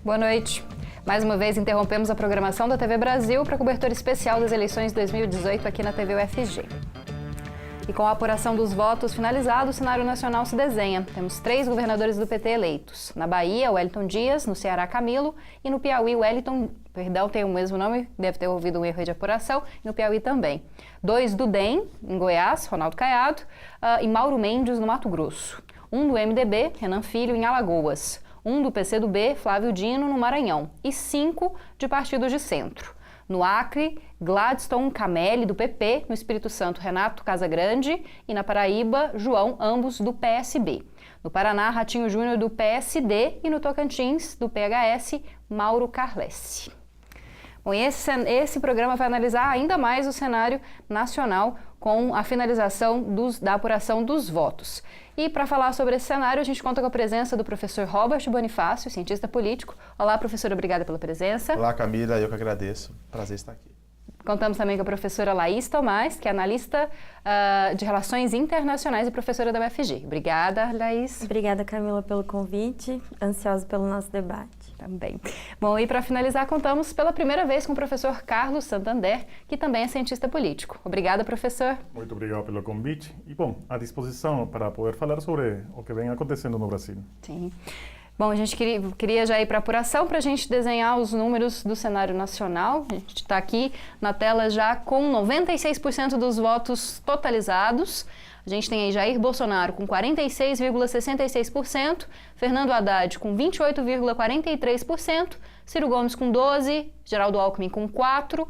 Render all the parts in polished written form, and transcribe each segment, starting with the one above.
Boa noite. Mais uma vez interrompemos a programação da TV Brasil para cobertura especial das eleições de 2018 aqui na TV UFG. E com a apuração dos votos finalizada, o cenário nacional se desenha. Temos 3 governadores do PT eleitos. Na Bahia, Wellington Dias, no Ceará, Camilo, e no Piauí, tem o mesmo nome, deve ter ouvido um erro de apuração, e no Piauí também. 2 do DEM, em Goiás, Ronaldo Caiado, e Mauro Mendes, no Mato Grosso. 1 do MDB, Renan Filho, em Alagoas. 1 do PCdoB, Flávio Dino, no Maranhão. E 5 de partidos de centro. No Acre, Gladstone Camelli, do PP, no Espírito Santo, Renato Casagrande, e na Paraíba, João, ambos do PSB. No Paraná, Ratinho Júnior, do PSD, e no Tocantins, do PHS, Mauro Carlesse. Bom, esse programa vai analisar ainda mais o cenário nacional com a finalização da apuração dos votos. E para falar sobre esse cenário, a gente conta com a presença do professor Robert Bonifácio, cientista político. Olá, professor, obrigada pela presença. Olá, Camila, eu que agradeço. Prazer estar aqui. Contamos também com a professora Laís Tomás, que é analista de Relações Internacionais e professora da UFG. Obrigada, Laís. Obrigada, Camila, pelo convite. Ansiosa pelo nosso debate. Também. Bom, e para finalizar, contamos pela primeira vez com o professor Carlos Santander, que também é cientista político. Obrigada, professor. Muito obrigado pelo convite. E, bom, à disposição para poder falar sobre o que vem acontecendo no Brasil. Sim. Bom, a gente queria já ir para a apuração para a gente desenhar os números do cenário nacional. A gente está aqui na tela já com 96% dos votos totalizados. A gente tem aí Jair Bolsonaro com 46,66%, Fernando Haddad com 28,43%, Ciro Gomes com 12%, Geraldo Alckmin com 4%,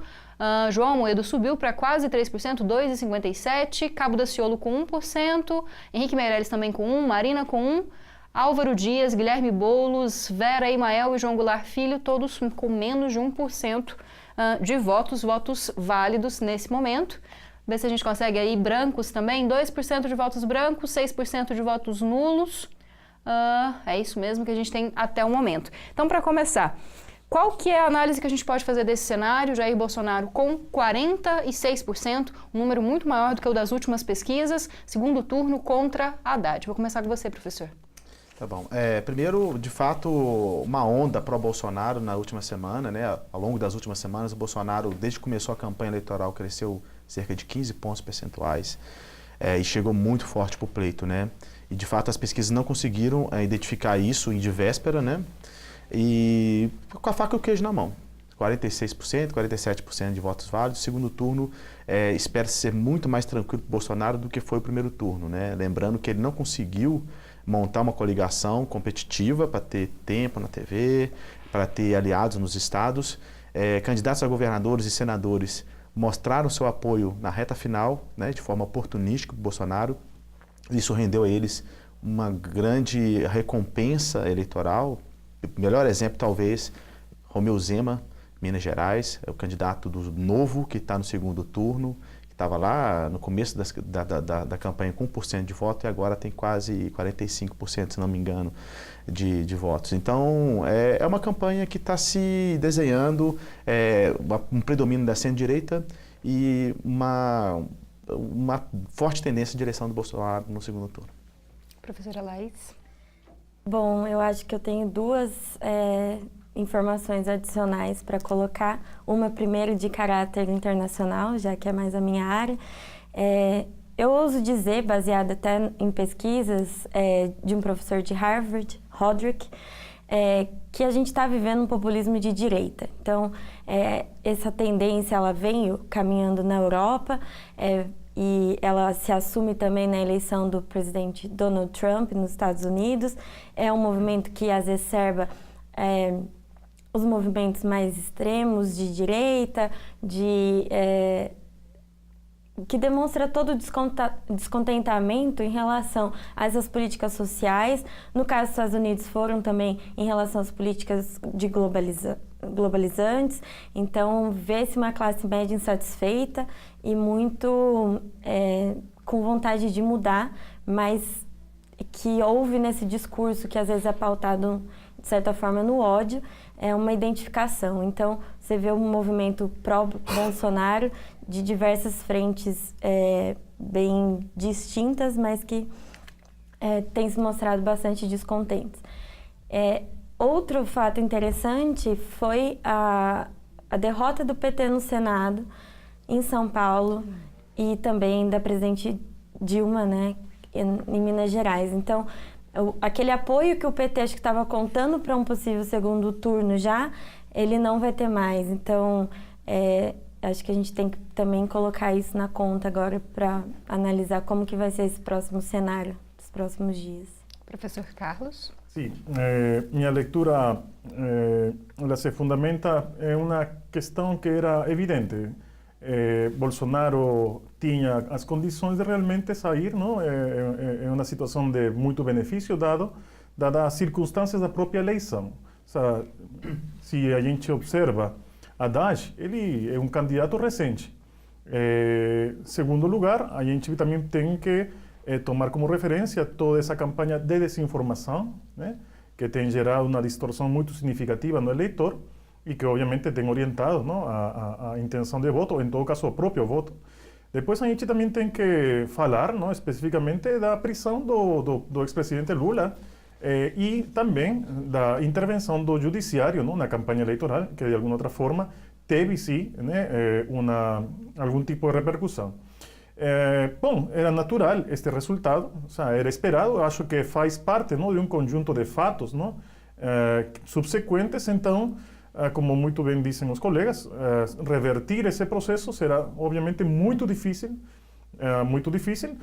João Amoedo subiu para quase 3%, 2,57%, Cabo Daciolo com 1%, Henrique Meirelles também com 1%, Marina com 1%, Álvaro Dias, Guilherme Boulos, Vera Emael e João Goulart Filho, todos com menos de 1% de votos válidos nesse momento. Ver se a gente consegue aí brancos também, 2% de votos brancos, 6% de votos nulos. É isso mesmo que a gente tem até o momento. Então, para começar, qual que é a análise que a gente pode fazer desse cenário? Jair Bolsonaro com 46%, um número muito maior do que o das últimas pesquisas, segundo turno contra Haddad. Vou começar com você, professor. Tá bom. Primeiro, de fato, uma onda pró-Bolsonaro na última semana, né? Ao longo das últimas semanas, o Bolsonaro, desde que começou a campanha eleitoral, cresceu cerca de 15 pontos percentuais e chegou muito forte para o pleito, né? E, de fato, as pesquisas não conseguiram identificar isso de véspera, né? E com a faca e o queijo na mão. 46%, 47% de votos válidos. Segundo turno, espera-se ser muito mais tranquilo para o Bolsonaro do que foi o primeiro turno, né? Lembrando que ele não conseguiu montar uma coligação competitiva para ter tempo na TV, para ter aliados nos estados. Candidatos a governadores e senadores mostraram seu apoio na reta final, né, de forma oportunística para o Bolsonaro. Isso rendeu a eles uma grande recompensa eleitoral. O melhor exemplo, talvez, Romeu Zema, Minas Gerais, é o candidato do Novo, que está no segundo turno, que estava lá no começo da campanha com 1% de voto e agora tem quase 45%, se não me engano, de votos. Então, é uma campanha que está se desenhando, um predomínio da centro-direita e uma forte tendência em direção do Bolsonaro no segundo turno. Professora Laís. Bom, eu acho que eu tenho duas informações adicionais para colocar. Uma primeiro de caráter internacional, já que é mais a minha área. Eu ouso dizer, baseada até em pesquisas de um professor de Harvard, Roderick, que a gente está vivendo um populismo de direita. Então, essa tendência ela vem caminhando na Europa e ela se assume também na eleição do presidente Donald Trump nos Estados Unidos. É um movimento que exacerba os movimentos mais extremos de direita, que demonstra todo o descontentamento em relação a essas políticas sociais. No caso dos Estados Unidos, foram também em relação às políticas de globalizantes. Então, vê-se uma classe média insatisfeita e muito com vontade de mudar, mas que houve nesse discurso que às vezes é pautado, de certa forma, no ódio, uma identificação. Então, você vê um movimento pró-Bolsonaro de diversas frentes bem distintas, mas que têm se mostrado bastante descontentes. Outro fato interessante foi a derrota do PT no Senado, em São Paulo, e também da presidente Dilma, né, em Minas Gerais. Então, aquele apoio que o PT acho que estava contando para um possível segundo turno já, ele não vai ter mais. Então, acho que a gente tem que também colocar isso na conta agora para analisar como que vai ser esse próximo cenário dos próximos dias. Professor Carlos? Sim, minha leitura ela se fundamenta em uma questão que era evidente. Bolsonaro tinha as condições de realmente sair, não? Em uma situação de muito benefício dada as circunstâncias da própria eleição. Se a gente observa Haddad, ele é um candidato recente. Segundo lugar, a gente também tem que tomar como referência toda essa campanha de desinformação, né, que tem gerado uma distorção muito significativa no eleitor e que obviamente tem orientado, não, a intenção de voto, ou em todo caso o próprio voto. Depois a gente também tem que falar, não, especificamente da prisão do ex-presidente Lula e também da intervenção do judiciário, não, na campanha eleitoral, que de alguma outra forma teve sim, né, algum tipo de repercussão. Bom, era natural este resultado, era esperado, eu acho que faz parte, não, de um conjunto de fatos, não, subsequentes. Então, como muito bem dizem os colegas, revertir esse processo será obviamente muito difícil, muito difícil.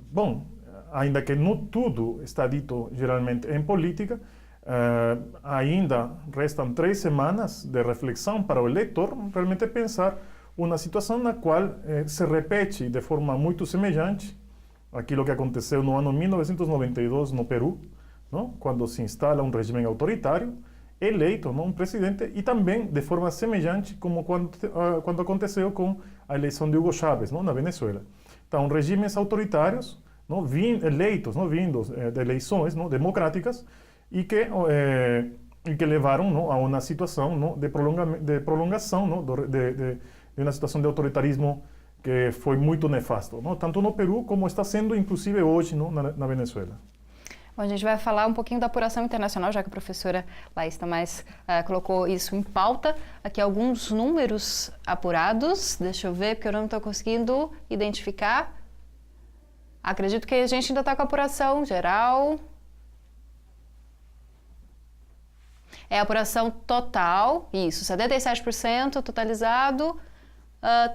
Bom, ainda que não tudo está dito geralmente em política, ainda restam 3 semanas de reflexão para o eleitor realmente pensar uma situação na qual se repete de forma muito semelhante aquilo que aconteceu no ano 1992 no Peru, não? Quando se instala um regime autoritário, eleito, não, um presidente, e também de forma semelhante como quando aconteceu com a eleição de Hugo Chávez, não, na Venezuela. Então, regimes autoritários, não, eleitos, não, vindos de eleições, não, democráticas, e que levaram, não, a uma situação, não, de prolongação, não, de uma situação de autoritarismo que foi muito nefasto, não? Tanto no Peru como está sendo, inclusive, hoje, não, na Venezuela. Bom, a gente vai falar um pouquinho da apuração internacional, já que a professora Laís Tamás colocou isso em pauta. Aqui alguns números apurados, deixa eu ver, porque eu não estou conseguindo identificar. Acredito que a gente ainda está com a apuração geral. É a apuração total, isso, 77% totalizado.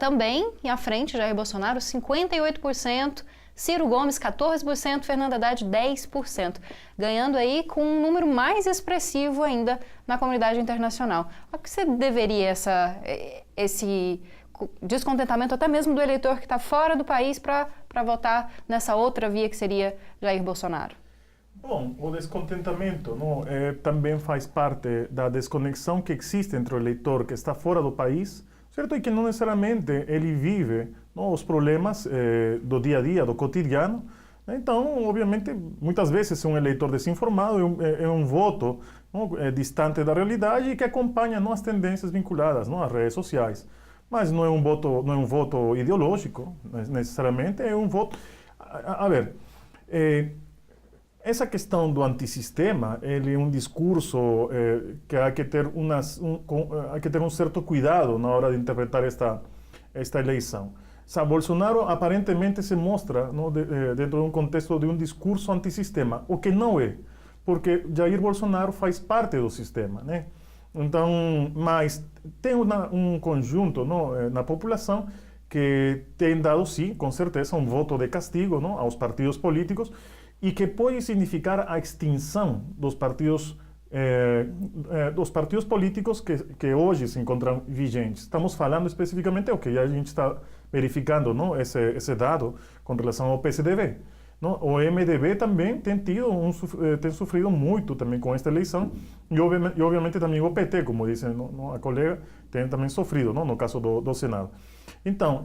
Também, à frente, Jair Bolsonaro, 58%, Ciro Gomes, 14%, Fernando Haddad, 10%, ganhando aí com um número mais expressivo ainda na comunidade internacional. O que você deveria esse descontentamento até mesmo do eleitor que está fora do país para votar nessa outra via que seria Jair Bolsonaro? Bom, o descontentamento, não, também faz parte da desconexão que existe entre o eleitor que está fora do país, certo? E que não necessariamente ele vive, não, os problemas do dia a dia, do cotidiano. Então, obviamente, muitas vezes um eleitor desinformado é um voto, não, distante da realidade e que acompanha, não, as tendências vinculadas, não, às redes sociais. Mas não é um voto ideológico, necessariamente, é um voto... A ver, essa questão do antissistema, ele é um discurso que há que ter um certo cuidado na hora de interpretar esta eleição. Bolsonaro aparentemente se mostra, não, dentro de um contexto de um discurso antissistema, o que não é, porque Jair Bolsonaro faz parte do sistema, né? Então, mas tem um conjunto, não, na população que tem dado, sim, com certeza, um voto de castigo, não, aos partidos políticos, e que pode significar a extinção dos partidos políticos que hoje se encontram vigentes. Estamos falando especificamente, que a gente está verificando, não, esse dado com relação ao PSDB. Não? O MDB também tem sofrido muito também com esta eleição e obviamente também o PT, como disse, não, a colega, tem também sofrido, não, no caso do Senado. Então,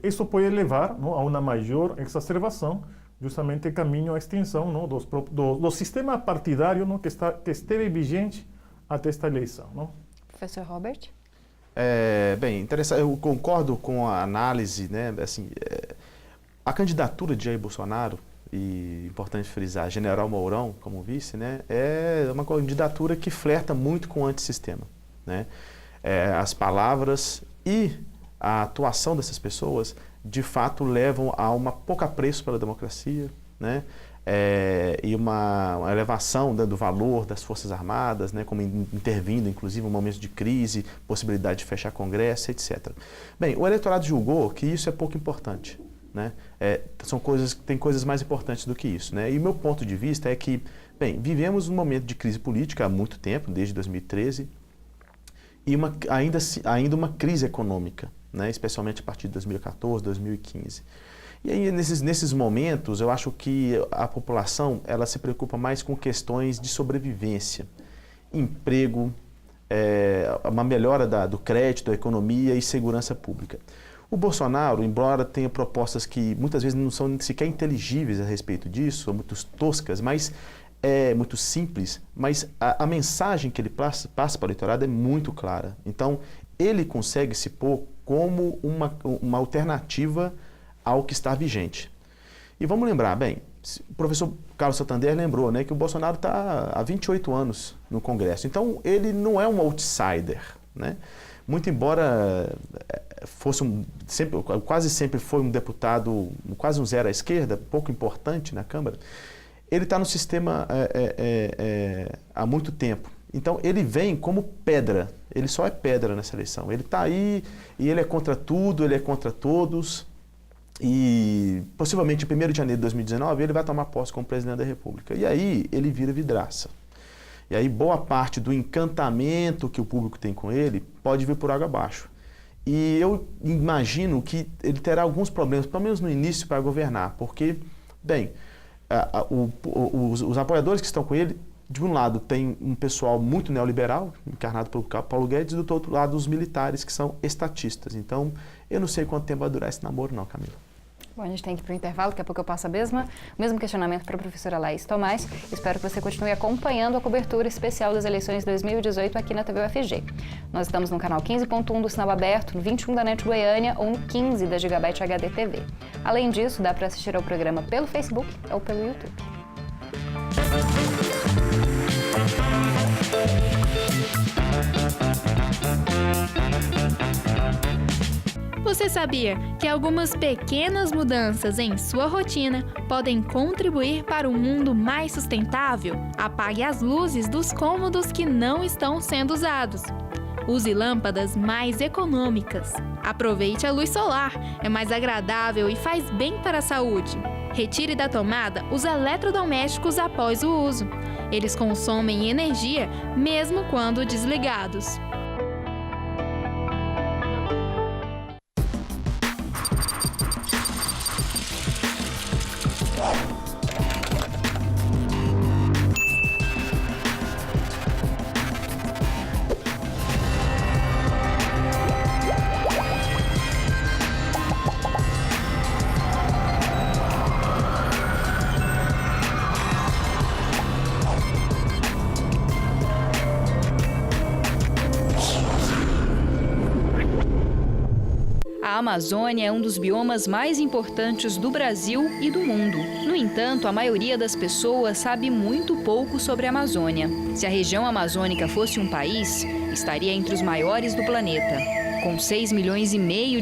isso pode levar, não, a uma maior exacerbação, justamente caminho à extinção, não, do sistema partidário, não, que esteve vigente até esta eleição. Não? Professor Robert? Bem, interessante. Eu concordo com a análise, né? Assim, a candidatura de Jair Bolsonaro, e importante frisar, General Mourão como vice, né, é uma candidatura que flerta muito com o antissistema, né? As palavras e a atuação dessas pessoas, de fato, levam a uma pouco apreço pela democracia, né? E uma elevação do valor das Forças Armadas, né, como intervindo, inclusive, em momentos de crise, possibilidade de fechar Congresso, etc. Bem, o eleitorado julgou que isso é pouco importante, né? Tem coisas mais importantes do que isso, né? E o meu ponto de vista é que, bem, vivemos um momento de crise política há muito tempo, desde 2013, e ainda uma crise econômica, né, especialmente a partir de 2014, 2015. E aí, nesses momentos, eu acho que a população ela se preocupa mais com questões de sobrevivência, emprego, uma melhora do crédito, da economia e segurança pública. O Bolsonaro, embora tenha propostas que muitas vezes não são sequer inteligíveis a respeito disso, são muito toscas, mas muito simples, mas a mensagem que ele passa para o eleitorado é muito clara. Então, ele consegue se pôr como uma alternativa ao que está vigente. E vamos lembrar, bem, o professor Carlos Santander lembrou, né, que o Bolsonaro está há 28 anos no Congresso. Então, ele não é um outsider, né? Muito embora quase sempre foi um deputado, quase um zero à esquerda, pouco importante na Câmara, ele está no sistema há muito tempo. Então, ele vem como pedra, ele só é pedra nessa eleição. Ele está aí e ele é contra tudo, ele é contra todos. E possivelmente, em 1º de janeiro de 2019, ele vai tomar posse como presidente da República. E aí, ele vira vidraça. E aí, boa parte do encantamento que o público tem com ele pode vir por água abaixo. E eu imagino que ele terá alguns problemas, pelo menos no início, para governar. Porque, bem, os apoiadores que estão com ele, de um lado, tem um pessoal muito neoliberal, encarnado pelo Paulo Guedes, e do outro lado, os militares, que são estatistas. Então, eu não sei quanto tempo vai durar esse namoro, não, Camila. Bom, a gente tem que ir para o intervalo, daqui a pouco eu passo a mesmo questionamento para a professora Laís Tomás. Espero que você continue acompanhando a cobertura especial das eleições 2018 aqui na TV UFG. Nós estamos no canal 15.1 do Sinal Aberto, no 21 da NET Goiânia ou no 15 da Gigabyte HD TV. Além disso, dá para assistir ao programa pelo Facebook ou pelo YouTube. Você sabia que algumas pequenas mudanças em sua rotina podem contribuir para um mundo mais sustentável? Apague as luzes dos cômodos que não estão sendo usados. Use lâmpadas mais econômicas. Aproveite a luz solar, é mais agradável e faz bem para a saúde. Retire da tomada os eletrodomésticos após o uso. Eles consomem energia mesmo quando desligados. A Amazônia é um dos biomas mais importantes do Brasil e do mundo. No entanto, a maioria das pessoas sabe muito pouco sobre a Amazônia. Se a região amazônica fosse um país, estaria entre os maiores do planeta. Com 6,5 milhões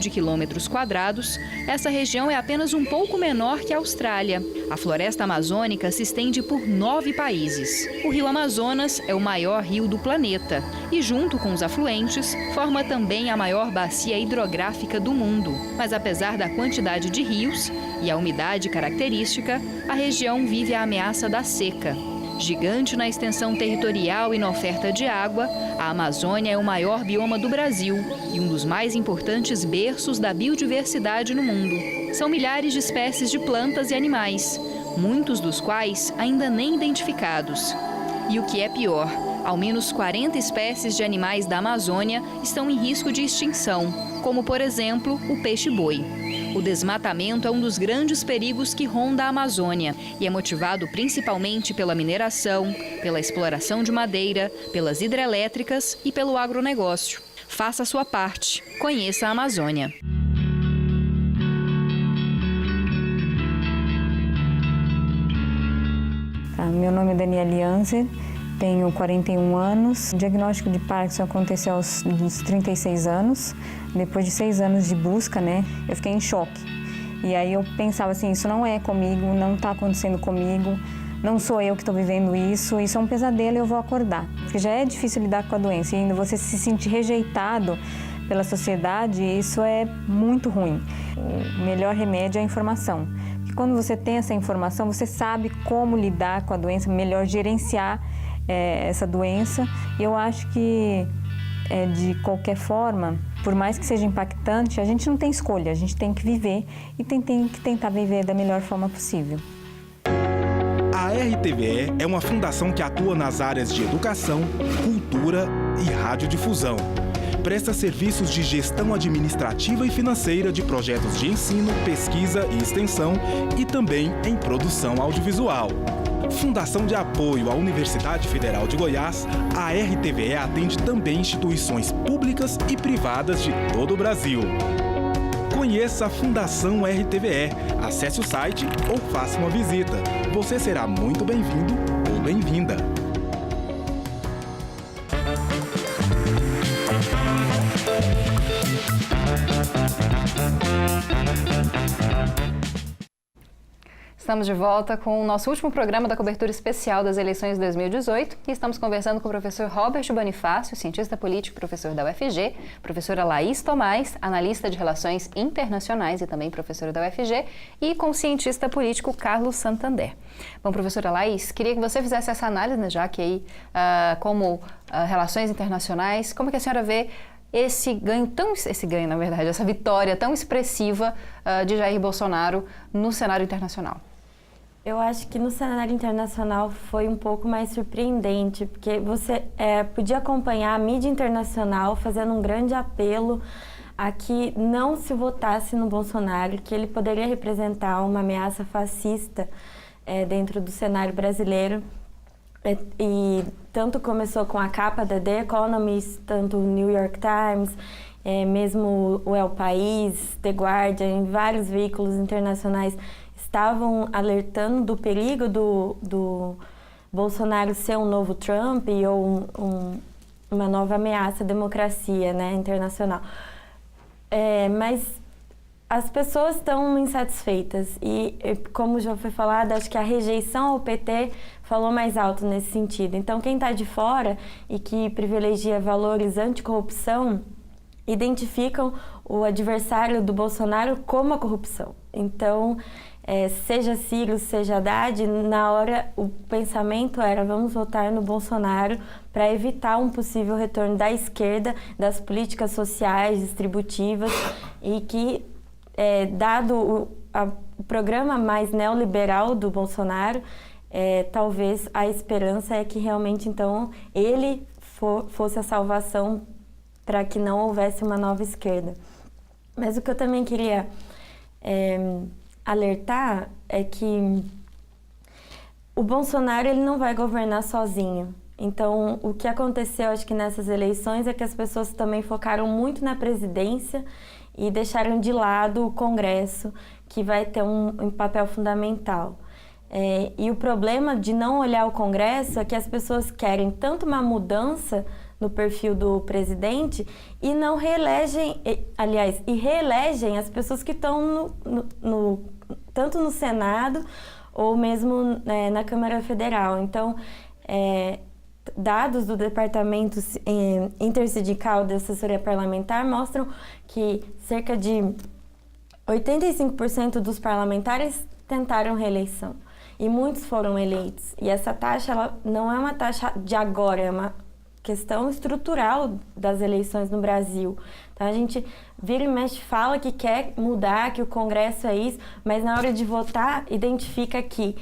de quilômetros quadrados, essa região é apenas um pouco menor que a Austrália. A floresta amazônica se estende por 9 países. O rio Amazonas é o maior rio do planeta e, junto com os afluentes, forma também a maior bacia hidrográfica do mundo. Mas apesar da quantidade de rios e a umidade característica, a região vive a ameaça da seca. Gigante na extensão territorial e na oferta de água, a Amazônia é o maior bioma do Brasil e um dos mais importantes berços da biodiversidade no mundo. São milhares de espécies de plantas e animais, muitos dos quais ainda nem identificados. E o que é pior, ao menos 40 espécies de animais da Amazônia estão em risco de extinção, como, por exemplo, o peixe-boi. O desmatamento é um dos grandes perigos que ronda a Amazônia e é motivado principalmente pela mineração, pela exploração de madeira, pelas hidrelétricas e pelo agronegócio. Faça a sua parte. Conheça a Amazônia. Meu nome é Daniela Janzer, tenho 41 anos. O diagnóstico de Parkinson aconteceu aos 36 anos. Depois de 6 anos de busca, né, eu fiquei em choque. E aí eu pensava assim, isso não é comigo, não está acontecendo comigo, não sou eu que estou vivendo isso é um pesadelo e eu vou acordar. Porque já é difícil lidar com a doença e ainda você se sentir rejeitado pela sociedade, isso é muito ruim. O melhor remédio é a informação. Porque quando você tem essa informação, você sabe como lidar com a doença, melhor gerenciar essa doença. E eu acho que, de qualquer forma, por mais que seja impactante, a gente não tem escolha, a gente tem que viver e tem que tentar viver da melhor forma possível. A RTVE é uma fundação que atua nas áreas de educação, cultura e radiodifusão. Presta serviços de gestão administrativa e financeira de projetos de ensino, pesquisa e extensão e também em produção audiovisual. Fundação de apoio à Universidade Federal de Goiás, a RTVE atende também instituições públicas e privadas de todo o Brasil. Conheça a Fundação RTVE, acesse o site ou faça uma visita. Você será muito bem-vindo ou bem-vinda. Estamos de volta com o nosso último programa da cobertura especial das eleições de 2018 e estamos conversando com o professor Robert Bonifácio, cientista político, professor da UFG, professora Laís Tomás, analista de relações internacionais e também professora da UFG, e com o cientista político Carlos Santander. Bom, professora Laís, queria que você fizesse essa análise, né, já que aí, como relações internacionais, como que a senhora vê essa vitória tão expressiva de Jair Bolsonaro no cenário internacional? Eu acho que no cenário internacional foi um pouco mais surpreendente, porque você podia acompanhar a mídia internacional fazendo um grande apelo a que não se votasse no Bolsonaro, que ele poderia representar uma ameaça fascista dentro do cenário brasileiro. E tanto começou com a capa da The Economist, tanto o New York Times, mesmo o El País, The Guardian, vários veículos internacionais estavam alertando do perigo do Bolsonaro ser um novo Trump ou uma nova ameaça à democracia, né, internacional. Mas as pessoas estão insatisfeitas e, como já foi falado, acho que a rejeição ao PT falou mais alto nesse sentido. Então, quem está de fora e que privilegia valores anticorrupção identificam o adversário do Bolsonaro como a corrupção. Então, seja Ciro, seja Haddad, na hora o pensamento era vamos votar no Bolsonaro para evitar um possível retorno da esquerda, das políticas sociais, distributivas, e que, dado o programa mais neoliberal do Bolsonaro, talvez a esperança é que realmente então ele fosse a salvação para que não houvesse uma nova esquerda. Mas o que eu também queria alertar é que o Bolsonaro ele não vai governar sozinho. Então, o que aconteceu, acho que nessas eleições, é que as pessoas também focaram muito na presidência e deixaram de lado o Congresso, que vai ter um papel fundamental. E o problema de não olhar o Congresso é que as pessoas querem tanto uma mudança no perfil do presidente e não reelegem, aliás, e reelegem as pessoas que estão tanto no Senado ou mesmo na Câmara Federal. Então, dados do Departamento Intersindical de Assessoria Parlamentar mostram que cerca de 85% dos parlamentares tentaram reeleição e muitos foram eleitos. E essa taxa ela não é uma taxa de agora, é uma questão estrutural das eleições no Brasil. Então, a gente vira e mexe, fala que quer mudar, que o Congresso é isso, mas na hora de votar, identifica que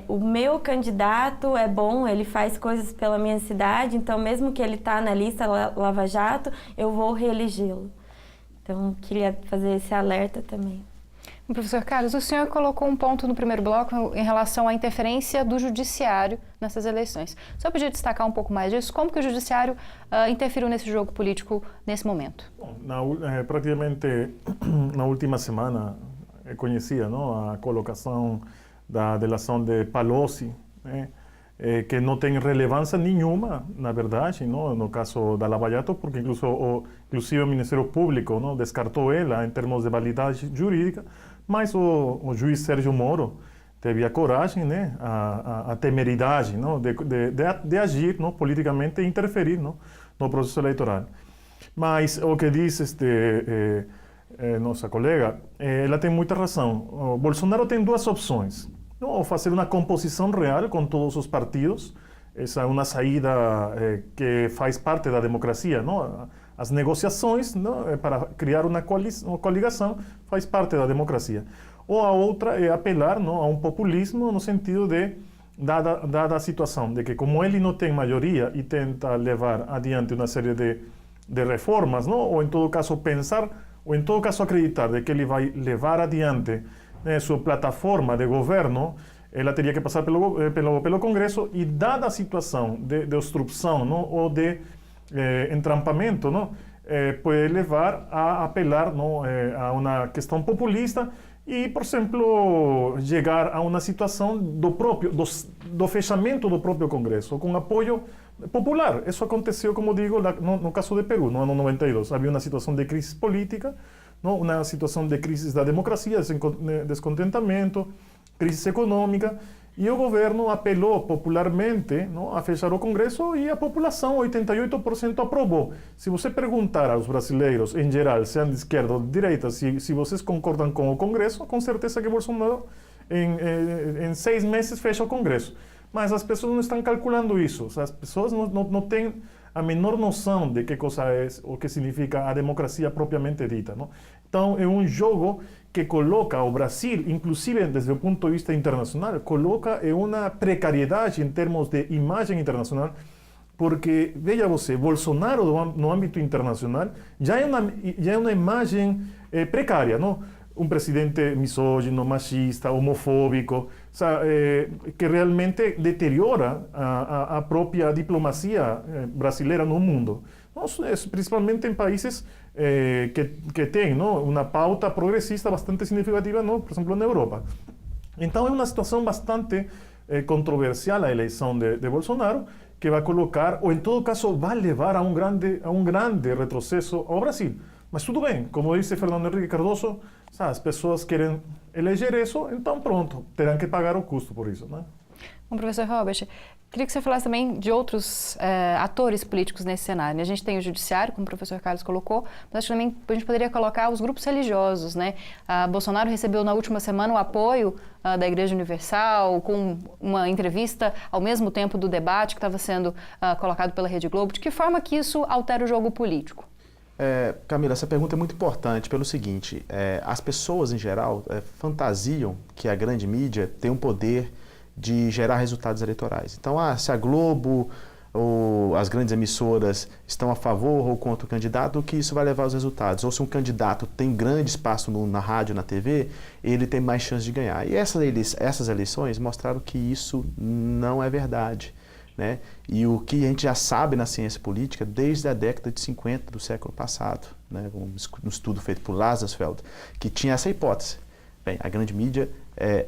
o meu candidato é bom, ele faz coisas pela minha cidade, então mesmo que ele está na lista Lava Jato, eu vou reelegê-lo. Então, queria fazer esse alerta também. Professor Carlos, o senhor colocou um ponto no primeiro bloco em relação à interferência do judiciário nessas eleições. O senhor podia destacar um pouco mais disso? Como que o judiciário interferiu nesse jogo político nesse momento? Bom, praticamente na última semana conhecia, não, a colocação da delação de Pelosi né? Que não tem relevância nenhuma, na verdade, não? No caso da Lava Jato, porque inclusive o Ministério Público, não, descartou ela em termos de validade jurídica, mas o juiz Sérgio Moro teve a coragem, né, a temeridade, não, de agir, não, politicamente e interferir, não, no processo eleitoral. Mas o que diz nossa colega, ela tem muita razão. O Bolsonaro tem duas opções. Ou fazer uma composição real com todos os partidos, essa é uma saída que faz parte da democracia, não? As negociações, não? Para criar uma coligação faz parte da democracia. Ou a outra é apelar, não, a um populismo no sentido de, dada a situação, de que como ele não tem maioria e tenta levar adiante uma série de reformas, não? Ou em todo caso pensar, ou em todo caso acreditar de que ele vai levar adiante sua plataforma de governo, ela teria que passar pelo Congresso e, dada a situação de obstrução, não, ou de entrampamento, não, pode levar a apelar, não, a uma questão populista e, por exemplo, chegar a uma situação do fechamento do próprio Congresso, com apoio popular. Isso aconteceu, como digo, no caso de Peru, no ano 92. Havia uma situação de crise política, não, uma situação de crise da democracia, descontentamento, crise econômica, e o governo apelou popularmente, não, a fechar o Congresso e a população, 88%, aprovou. Se você perguntar aos brasileiros, em geral, sean de esquerda ou de direita, se vocês concordam com o Congresso, com certeza que Bolsonaro, em 6 meses, fecha o Congresso. Mas as pessoas não estão calculando isso. As pessoas não têm a menor noção de que coisa é o que significa a democracia propriamente dita, não? Então, é um jogo que coloca o Brasil, inclusive desde o ponto de vista internacional, coloca em uma precariedade em termos de imagem internacional, porque, veja você, Bolsonaro no âmbito internacional já é uma imagem precária, não? Um presidente misógino, machista, homofóbico, que realmente deteriora a própria diplomacia brasileira no mundo. Principalmente em países que têm, não, uma pauta progressista bastante significativa, não, por exemplo, na Europa. Então é uma situação bastante controversial a eleição de Bolsonaro, que vai colocar, ou em todo caso vai levar a um grande retrocesso ao Brasil. Mas tudo bem, como disse Fernando Henrique Cardoso, as pessoas querem eleger isso, então pronto, terão que pagar o custo por isso, né? Bom, professor Robert, queria que você falasse também de outros atores políticos nesse cenário. A gente tem o judiciário, como o professor Carlos colocou, mas acho que também a gente poderia colocar os grupos religiosos, né? Bolsonaro recebeu na última semana o apoio da Igreja Universal, com uma entrevista ao mesmo tempo do debate que estava sendo colocado pela Rede Globo. De que forma que isso altera o jogo político? Camila, essa pergunta é muito importante pelo seguinte, as pessoas em geral fantasiam que a grande mídia tem um poder de gerar resultados eleitorais. Então, se a Globo ou as grandes emissoras estão a favor ou contra o candidato, que isso vai levar aos resultados. Ou se um candidato tem grande espaço na rádio, na TV, ele tem mais chance de ganhar. E essas eleições mostraram que isso não é verdade, né? E o que a gente já sabe na ciência política desde a década de 50 do século passado, né? Um estudo feito por Lazarsfeld, que tinha essa hipótese. Bem, a grande mídia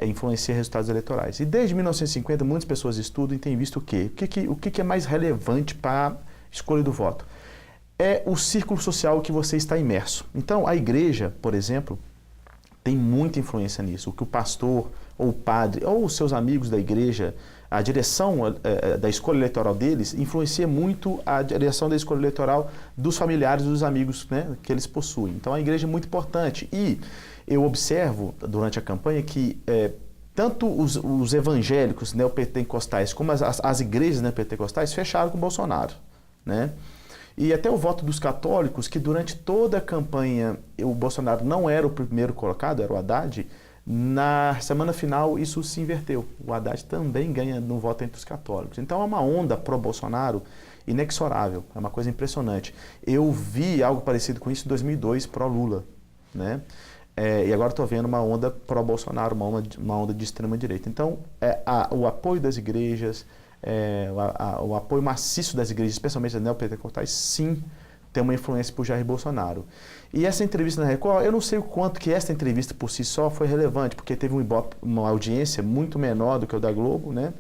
influencia resultados eleitorais. E desde 1950, muitas pessoas estudam e têm visto o quê? O que é mais relevante para a escolha do voto? É o círculo social que você está imerso. Então, a igreja, por exemplo, tem muita influência nisso. O que o pastor, ou o padre, ou os seus amigos da igreja, a direção da escolha eleitoral deles influencia muito a direção da escolha eleitoral dos familiares e dos amigos, né, que eles possuem. Então, a igreja é muito importante. E eu observo, durante a campanha, que tanto os evangélicos neopentecostais como as igrejas neopentecostais fecharam com o Bolsonaro, né? E até o voto dos católicos, que durante toda a campanha o Bolsonaro não era o primeiro colocado, era o Haddad, na semana final isso se inverteu. O Haddad também ganha no voto entre os católicos. Então é uma onda pró-Bolsonaro inexorável, é uma coisa impressionante. Eu vi algo parecido com isso em 2002, pró-Lula, né? E agora estou vendo uma onda pró-Bolsonaro, uma onda de extrema-direita. Então, o apoio das igrejas, o apoio maciço das igrejas, especialmente das neopentecostais, sim, tem uma influência por Jair Bolsonaro. E essa entrevista na Record, eu não sei o quanto que essa entrevista por si só foi relevante, porque teve uma audiência muito menor do que o da Globo, né?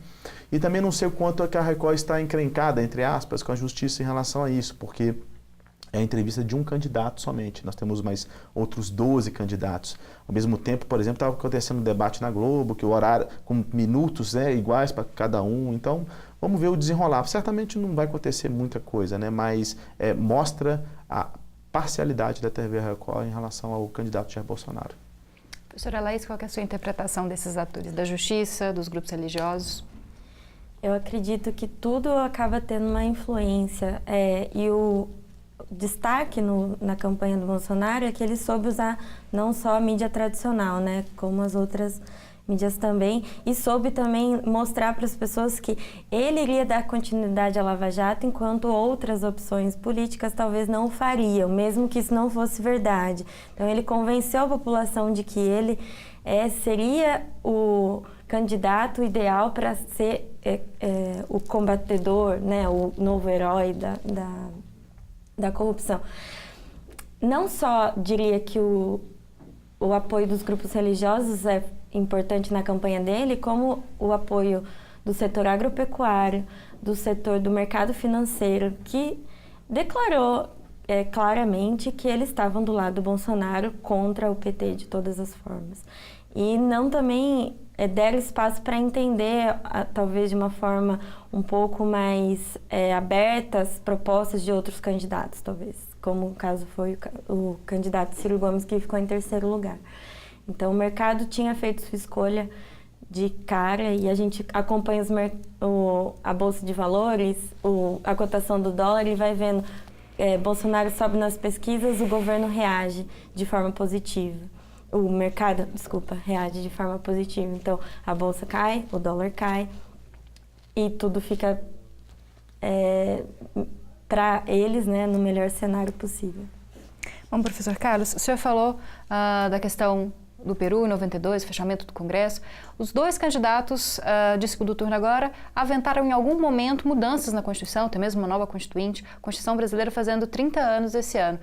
E também não sei o quanto que a Record está encrencada, entre aspas, com a justiça em relação a isso, porque é a entrevista de um candidato somente. Nós temos mais outros 12 candidatos. Ao mesmo tempo, por exemplo, estava acontecendo um debate na Globo, que o horário, com minutos iguais para cada um. Então, vamos ver o desenrolar. Certamente não vai acontecer muita coisa, né? Mas mostra a parcialidade da TV Record em relação ao candidato Jair Bolsonaro. Professora Laís, qual é a sua interpretação desses atores da justiça, dos grupos religiosos? Eu acredito que tudo acaba tendo uma influência. E o destaque na campanha do Bolsonaro é que ele soube usar não só a mídia tradicional, né, como as outras mídias também, e soube também mostrar para as pessoas que ele iria dar continuidade à Lava Jato, enquanto outras opções políticas talvez não o fariam, mesmo que isso não fosse verdade. Então ele convenceu a população de que ele seria o candidato ideal para ser o combatedor, né, o novo herói da corrupção. Não só diria que o apoio dos grupos religiosos é importante na campanha dele, como o apoio do setor agropecuário, do setor do mercado financeiro, que declarou claramente que eles estavam do lado do Bolsonaro contra o PT de todas as formas. E não também deram espaço para entender, talvez de uma forma um pouco mais aberta, as propostas de outros candidatos, talvez, como o caso foi o candidato Ciro Gomes, que ficou em terceiro lugar. Então, o mercado tinha feito sua escolha de cara e a gente acompanha a Bolsa de Valores, a cotação do dólar e vai vendo, Bolsonaro sobe nas pesquisas, o governo reage de forma positiva. O mercado, reage de forma positiva. Então, a bolsa cai, o dólar cai e tudo fica para eles, né, no melhor cenário possível. Bom, professor Carlos, o senhor falou da questão do Peru, em 92, fechamento do Congresso. Os dois candidatos de segundo turno agora aventaram em algum momento mudanças na Constituição, até mesmo uma nova Constituinte, a Constituição brasileira fazendo 30 anos esse ano.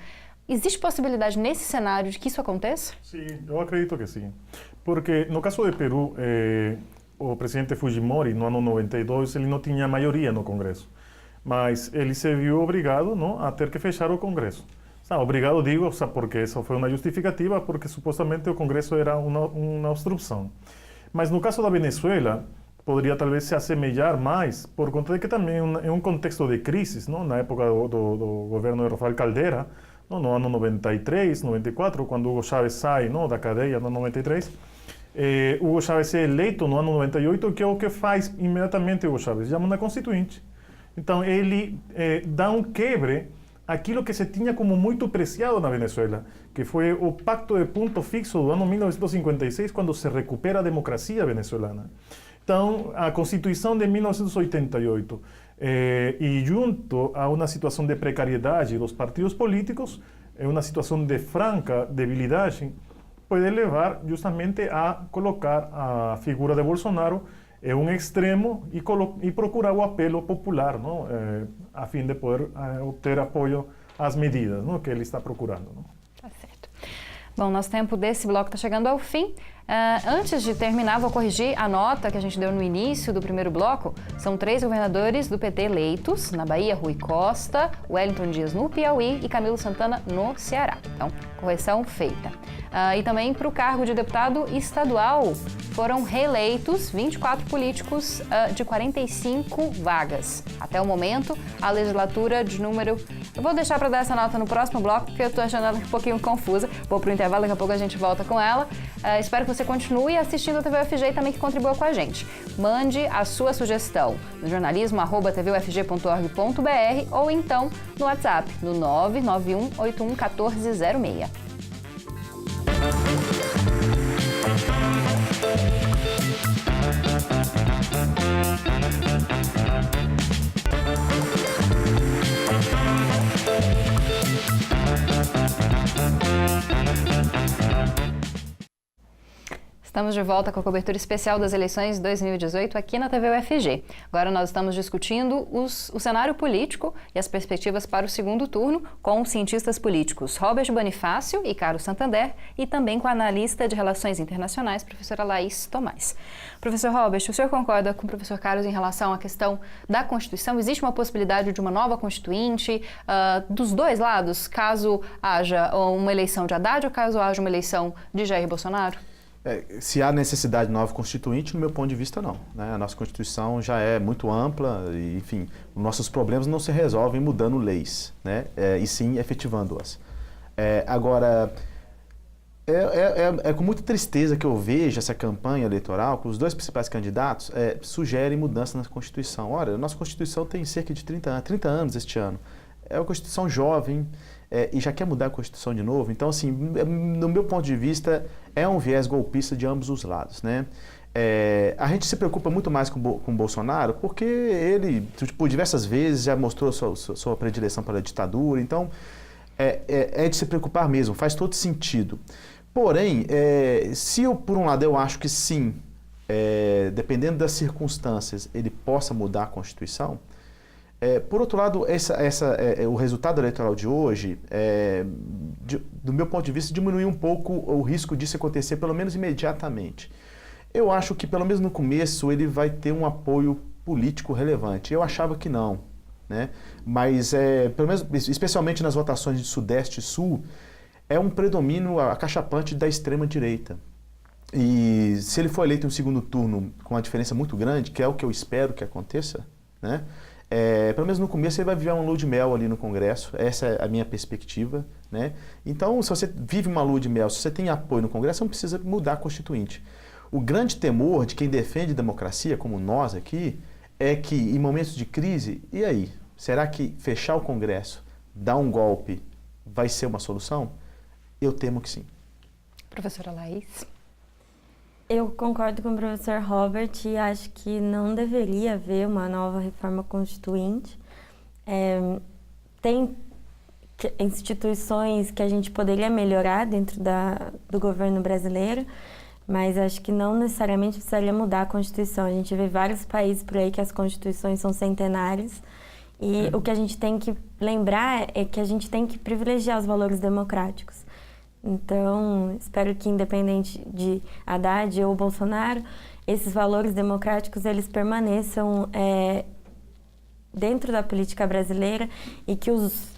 Existe possibilidade nesse cenário de que isso aconteça? Sim, eu acredito que sim. Porque no caso do Peru, o presidente Fujimori, no ano 92, ele não tinha maioria no Congresso. Mas ele se viu obrigado, não, a ter que fechar o Congresso. Obrigado, digo, porque essa foi uma justificativa, porque supostamente o Congresso era uma obstrução. Mas no caso da Venezuela, poderia talvez se assemelhar mais, por conta de que também é um contexto de crise, não? Na época do governo de Rafael Caldera, não? No ano 93, 94, quando Hugo Chávez sai, não, da cadeia no 93, Hugo Chávez é eleito no ano 98, que é o que faz imediatamente Hugo Chávez, chama uma constituinte. Então ele dá um quebre aquilo que se tinha como muito preciado na Venezuela, que foi o Pacto de Ponto Fixo do ano 1956, quando se recupera a democracia venezuelana. Então, a Constituição de 1988, e junto a uma situação de precariedade dos partidos políticos, uma situação de franca debilidade, pode levar justamente a colocar a figura de Bolsonaro em um extremo e procurar o apelo popular, não? A fim de poder obter apoio às medidas, não, que ele está procurando. Não? Tá certo. Bom, nosso tempo desse bloco está chegando ao fim. Antes de terminar, vou corrigir a nota que a gente deu no início do primeiro bloco. São 3 governadores do PT eleitos, na Bahia, Rui Costa, Wellington Dias no Piauí e Camilo Santana no Ceará. Então, correção feita. E também para o cargo de deputado estadual foram reeleitos 24 políticos de 45 vagas. Até o momento, a legislatura de número... Eu vou deixar para dar essa nota no próximo bloco, porque eu estou achando ela um pouquinho confusa. Vou para o intervalo, daqui a pouco a gente volta com ela. Espero que você continue assistindo a TV UFG e também que contribua com a gente. Mande a sua sugestão no jornalismo@tvufg.org.br ou então no WhatsApp, no 991811406. Estamos de volta com a cobertura especial das eleições de 2018 aqui na TV UFG. Agora nós estamos discutindo o cenário político e as perspectivas para o segundo turno com os cientistas políticos Robert Bonifácio e Carlos Santander e também com a analista de relações internacionais, professora Laís Tomás. Professor Robert, o senhor concorda com o professor Carlos em relação à questão da Constituição? Existe uma possibilidade de uma nova Constituinte dos dois lados, caso haja uma eleição de Haddad ou caso haja uma eleição de Jair Bolsonaro? Se há necessidade de nova Constituinte, no meu ponto de vista, não, né? A nossa Constituição já é muito ampla e, enfim, os nossos problemas não se resolvem mudando leis, né? E sim efetivando-as. Agora, é com muita tristeza que eu vejo essa campanha eleitoral, que os dois principais candidatos sugerem mudanças na Constituição. Olha, a nossa Constituição tem cerca de 30 anos este ano. É uma Constituição jovem, e já quer mudar a Constituição de novo. Então, assim, no meu ponto de vista, é um viés golpista de ambos os lados, né? A gente se preocupa muito mais com o Bolsonaro porque ele, por diversas vezes, já mostrou sua predileção pela ditadura. Então, é de se preocupar mesmo, faz todo sentido. Porém, se eu, por um lado, eu acho que sim, dependendo das circunstâncias, ele possa mudar a Constituição, por outro lado, o resultado eleitoral de hoje, do meu ponto de vista, diminui um pouco o risco disso acontecer, pelo menos imediatamente. Eu acho que, pelo menos no começo, ele vai ter um apoio político relevante. Eu achava que não, né? Mas, pelo menos, especialmente nas votações de Sudeste e Sul, é um predomínio acachapante da extrema-direita. E se ele for eleito no segundo turno com uma diferença muito grande, que é o que eu espero que aconteça, né? Pelo menos no começo ele vai viver uma lua de mel ali no Congresso, essa é a minha perspectiva, né? Então, se você vive uma lua de mel, se você tem apoio no Congresso, você não precisa mudar a Constituinte. O grande temor de quem defende democracia, como nós aqui, é que em momentos de crise, e aí? Será que fechar o Congresso, dar um golpe, vai ser uma solução? Eu temo que sim. Professora Laís? Eu concordo com o professor Robert e acho que não deveria haver uma nova reforma constituinte. Tem instituições que a gente poderia melhorar dentro do governo brasileiro, mas acho que não necessariamente precisaria mudar a Constituição. A gente vê vários países por aí que as constituições são centenárias e o que a gente tem que lembrar é que a gente tem que privilegiar os valores democráticos. Então, espero que, independente de Haddad ou Bolsonaro, esses valores democráticos eles permaneçam dentro da política brasileira e que os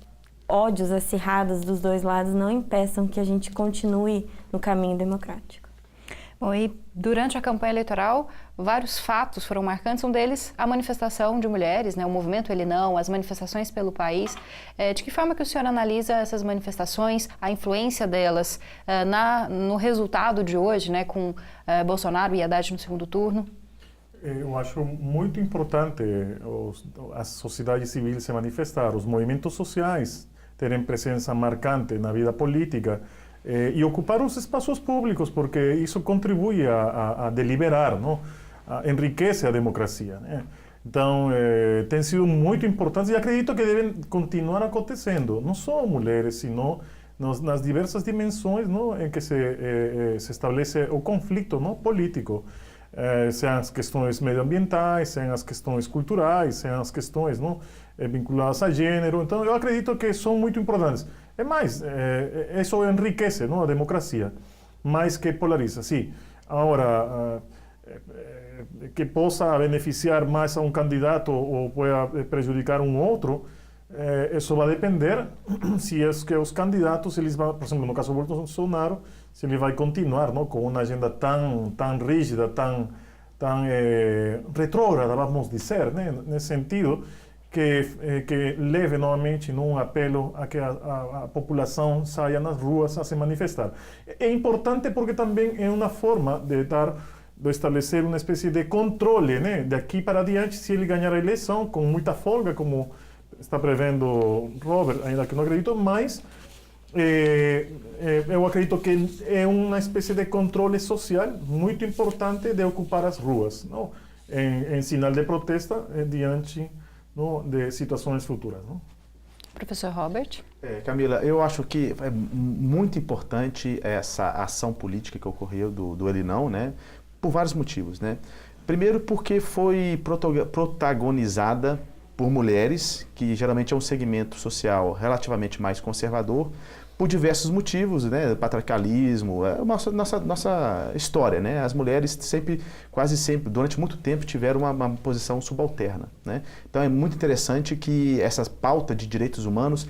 ódios acirrados dos dois lados não impeçam que a gente continue no caminho democrático. Bom, e durante a campanha eleitoral, vários fatos foram marcantes. Um deles, a manifestação de mulheres, né? O movimento Ele Não, as manifestações pelo país. De que forma que o senhor analisa essas manifestações, a influência delas no resultado de hoje, né? Com Bolsonaro e Haddad no segundo turno? Eu acho muito importante a sociedade civil se manifestar, os movimentos sociais terem presença marcante na vida política, e ocupar os espaços públicos, porque isso contribui a deliberar, não? Enriquece a democracia, né? Então, tem sido muito importante e acredito que devem continuar acontecendo, não só mulheres, sino nas diversas dimensões, não, em que se estabelece o conflito, não, político. Sejam as questões medioambientais, sejam as questões culturais, sejam as questões, não, vinculadas a gênero. Então, eu acredito que são muito importantes. É mais, isso enriquece, não, a democracia, mais que polariza. Sim, agora, que possa beneficiar mais a um candidato ou pueda prejudicar um outro, isso vai depender se é que os candidatos, eles vão, por exemplo, no caso do Bolsonaro, se ele vai continuar, não, com uma agenda tão rígida, tão retrógrada, vamos dizer, né, nesse sentido, que leve novamente um apelo a que a população saia nas ruas a se manifestar. É importante porque também é uma forma de estabelecer uma espécie de controle, né, daqui para adiante, se ele ganhar a eleição com muita folga, como está prevendo Robert, ainda que não acredito, mas eu acredito que é uma espécie de controle social muito importante de ocupar as ruas, não? Em sinal de protesta diante, não, de situações futuras, não? Professor Robert? Camila, eu acho que é muito importante essa ação política que ocorreu do Ele Não, né? Por vários motivos, né? Primeiro porque foi protagonizada por mulheres, que geralmente é um segmento social relativamente mais conservador, por diversos motivos, né? Patriarcalismo, é nossa história, né? As mulheres quase sempre, durante muito tempo, tiveram uma posição subalterna, né? Então é muito interessante que essa pauta de direitos humanos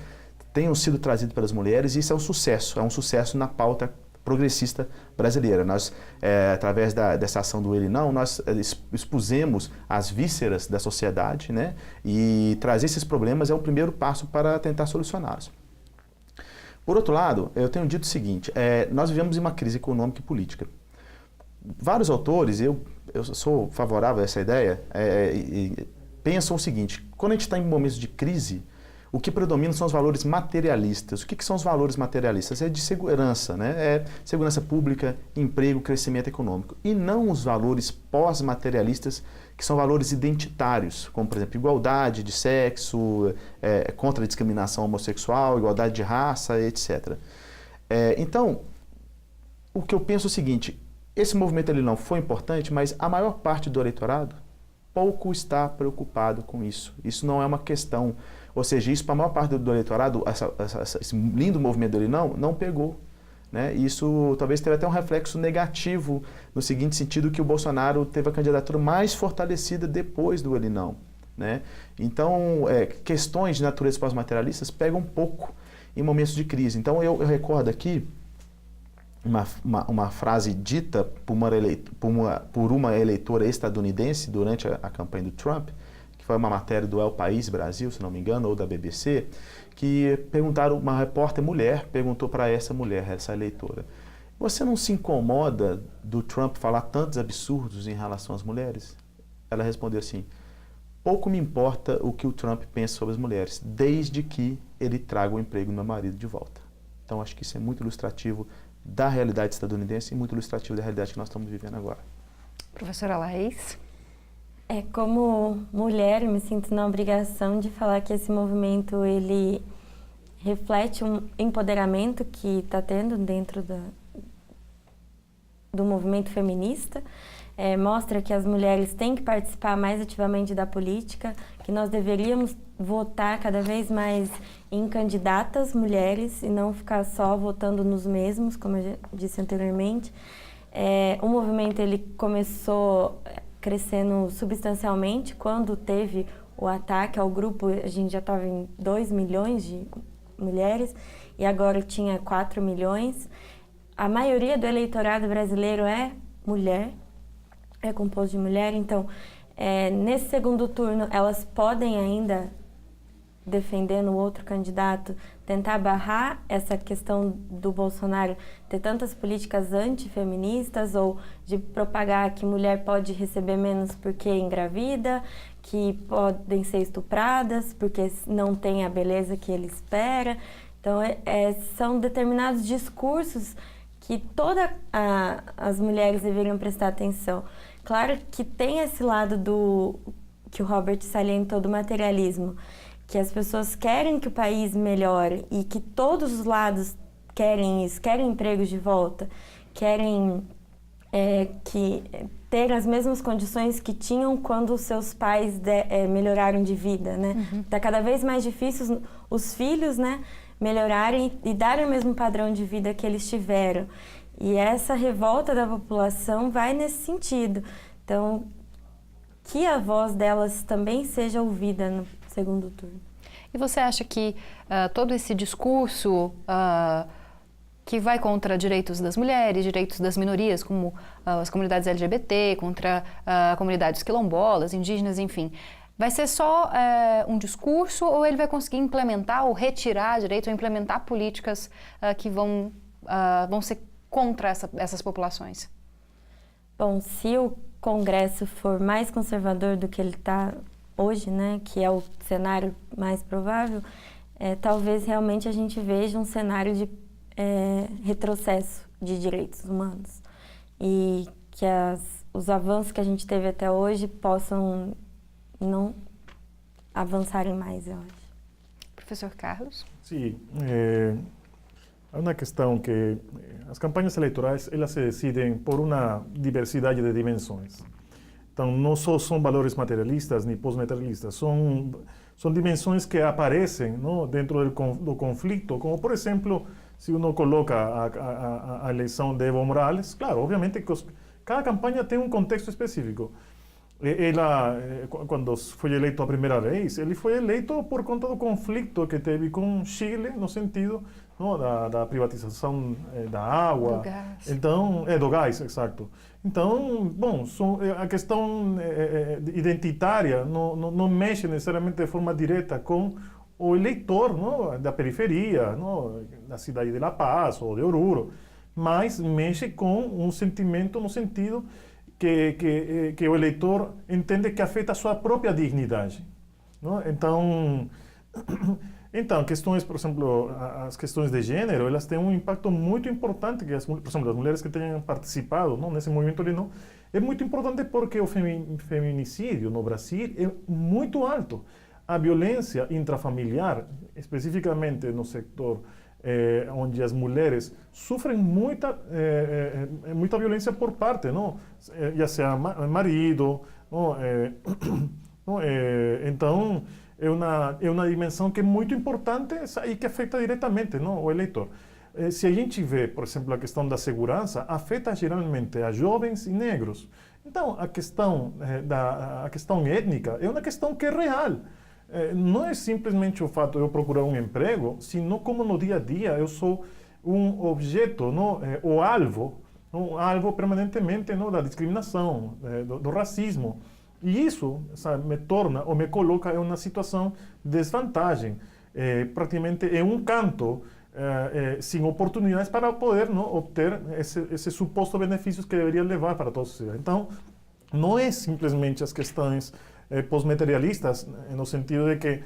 tenham sido trazidas pelas mulheres, e isso é um sucesso na pauta progressista brasileira. Nós, através dessa ação do Ele Não, nós expusemos as vísceras da sociedade, né? E trazer esses problemas é o primeiro passo para tentar solucioná-los. Por outro lado, eu tenho dito o seguinte, nós vivemos em uma crise econômica e política. Vários autores, eu sou favorável a essa ideia, pensam o seguinte: quando a gente está em momentos de crise, o que predomina são os valores materialistas. O que são os valores materialistas? É de segurança, né? É segurança pública, emprego, crescimento econômico. E não os valores pós-materialistas, que são valores identitários, como, por exemplo, igualdade de sexo, contra a discriminação homossexual, igualdade de raça, etc. Então, o que eu penso é o seguinte: esse movimento ele não foi importante, mas a maior parte do eleitorado pouco está preocupado com isso. Isso não é uma questão. Ou seja, isso para a maior parte do eleitorado, esse lindo movimento dele não pegou. Né? Isso talvez teve até um reflexo negativo, no seguinte sentido, que o Bolsonaro teve a candidatura mais fortalecida depois do Ele Não. Né? Então, questões de natureza pós-materialistas pegam um pouco em momentos de crise. Então, eu recordo aqui uma frase dita por uma eleitora estadunidense durante a campanha do Trump, que foi uma matéria do El País Brasil, se não me engano, ou da BBC, que uma repórter mulher perguntou para essa mulher, essa eleitora: você não se incomoda do Trump falar tantos absurdos em relação às mulheres? Ela respondeu assim: pouco me importa o que o Trump pensa sobre as mulheres, desde que ele traga o emprego do meu marido de volta. Então acho que isso é muito ilustrativo da realidade estadunidense e muito ilustrativo da realidade que nós estamos vivendo agora. Professora Laís? Como mulher, eu me sinto na obrigação de falar que esse movimento, ele reflete um empoderamento que está tendo dentro do movimento feminista. Mostra que as mulheres têm que participar mais ativamente da política, que nós deveríamos votar cada vez mais em candidatas mulheres e não ficar só votando nos mesmos, como eu já disse anteriormente. O movimento ele começou crescendo substancialmente quando teve o ataque ao grupo. A gente já estava em 2 milhões de mulheres e agora tinha 4 milhões. A maioria do eleitorado brasileiro é mulher, é composto de mulher, então nesse segundo turno elas podem ainda, defendendo o outro candidato, tentar barrar essa questão do Bolsonaro ter tantas políticas antifeministas ou de propagar que mulher pode receber menos porque engravida, que podem ser estupradas porque não tem a beleza que ele espera. Então, são determinados discursos que todas as mulheres deveriam prestar atenção. Claro que tem esse lado que o Robert salientou do materialismo, que as pessoas querem que o país melhore e que todos os lados querem isso, querem empregos de volta, querem ter as mesmas condições que tinham quando os seus pais melhoraram de vida, né? Tá cada vez mais difícil os filhos, né, melhorarem e darem o mesmo padrão de vida que eles tiveram. E essa revolta da população vai nesse sentido. Então, que a voz delas também seja ouvida no segundo turno. E você acha que todo esse discurso que vai contra direitos das mulheres, direitos das minorias, como as comunidades LGBT, contra comunidades quilombolas, indígenas, enfim, vai ser só um discurso, ou ele vai conseguir implementar ou retirar direitos, ou implementar políticas que vão ser contra essas populações? Bom, se o Congresso for mais conservador do que ele está hoje, né, que é o cenário mais provável, talvez realmente a gente veja um cenário de retrocesso de direitos humanos e que os avanços que a gente teve até hoje possam não avançarem mais, eu acho. Professor Carlos? Sim, é uma questão que as campanhas eleitorais elas se decidem por uma diversidade de dimensões. Então, não só são valores materialistas nem pós-materialistas, são dimensões que aparecem, não, dentro do conflito, como, por exemplo, se uno coloca a eleição de Evo Morales, claro, obviamente que cada campanha tem um contexto específico. Quando foi eleito a primeira vez, ele foi eleito por conta do conflito que teve com Chile, no sentido, não, da privatização da água. Do gás. Então, do gás, exato. Então, bom, a questão identitária não mexe necessariamente de forma direta com o eleitor, não, da periferia, não, da cidade de La Paz ou de Oruro, mas mexe com um sentimento no sentido que o eleitor entende que afeta a sua própria dignidade. Não? Então, questões, por exemplo, as questões de gênero, elas têm um impacto muito importante, que por exemplo, as mulheres que tenham participado, não, nesse movimento ali, não, é muito importante porque o feminicídio no Brasil é muito alto. A violência intrafamiliar, especificamente no setor onde as mulheres sofrem muita violência por parte, não, já seja marido, não, então é uma dimensão que é muito importante e que afeta diretamente, não, o eleitor. Se a gente vê, por exemplo, a questão da segurança, afeta geralmente a jovens e negros. Então, a questão étnica é uma questão que é real. Não é simplesmente o fato de eu procurar um emprego, sino como no dia a dia eu sou um objeto, não, o alvo permanentemente, não, da discriminação, do racismo. E isso, sabe, me torna ou me coloca em uma situação de desvantagem. Praticamente em um canto, sem oportunidades para poder, não, obter esse suposto benefícios que deveria levar para todos os. Então, não é simplesmente as questões pós-materialistas, no sentido de que